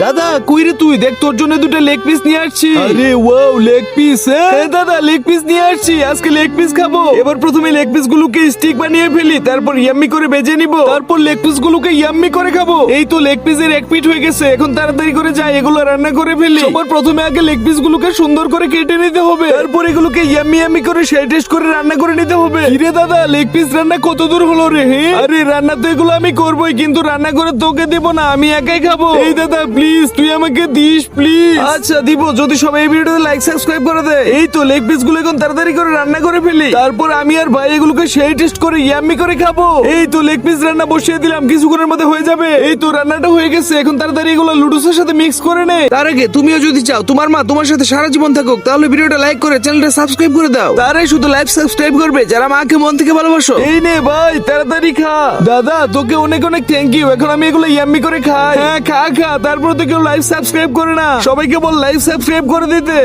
দাদা কই রে তুই? দেখ তোর জন্য দুটো লেগ পিস নিয়ে আসছি। আরে ওয়াও, লেগ পিস। হ্যাঁ দাদা, লেগ পিস নিয়ে আসছি, আজকে লেগ পিস খাবো। এবার প্রথমে লেগ পিস গুলোকে স্টিক বানিয়ে ফেলি, তারপর ইয়াম্মি করে ভেজে নিব, তারপর লেগ পিস গুলোকে ইয়াম্মি করে খাবো। এই তো লেগ পিসের এক পিঠ হয়ে গেছে, এখন তাড়াতাড়ি করে যাই এগুলো রান্না করে ফেলি। সবার প্রথমে আগে লেগ পিস গুলোকে সুন্দর করে কেটে নিতে হবে, তারপর এগুলোকে ইয়াম্মি ইয়াম্মি করে সেই টেস্ট করে রান্না করে নিতে হবে। কিরে দাদা, লেগ পিস রান্না কত দূর হলো রে? আরে রান্না তো এগুলো আমি করবোই, কিন্তু রান্না করে তোকে দেবো না, আমি একাই খাবো। এই দাদা প্লিজ তুই আমাকে দিস প্লিজ। আচ্ছা দিব, যদি সবাই এই ভিডিওতে লাইক সাবস্ক্রাইব করে দেয়। এই তো লেগ পিস গুলো এখন তাড়াতাড়ি করে রান্না করে ফেলি, তারপর আমি আর ভাই এগুলোকে সেই টেস্ট করে ইয়াম্মি করে খাবো। এই তো লেগ পিস রান্না বসিয়ে দিলাম, কিছুক্ষণের মধ্যে হয়ে যাবে। এই তো রান্নাটা হয়ে গেছে, এখন তাড়াতাড়ি এগুলো লুডুসের সাথে মিক্স করে নে। তার আগে তুমিও যদি চাও তোমার মা তোমার সাথে সারা জীবন থাকুক, তাহলে ভিডিওটা লাইক করে চ্যানেলটা সাবস্ক্রাইব করে দাও। তারাই শুধু লাইক সাবস্ক্রাইব করবে যারা মাকে মন থেকে ভালোবাসো। এই নে ভাই, তাড়াতাড়ি খা। দাদা তোকে অনেক অনেক থ্যাংক ইউ, এখন আমি এগুলো ইয়াম্মি করে খাই। হ্যাঁ খা খা, তারপর তো কেউ লাইক সাবস্ক্রাইব করে না, সবাইকে বল লাইক সাবস্ক্রাইব করে দিতে।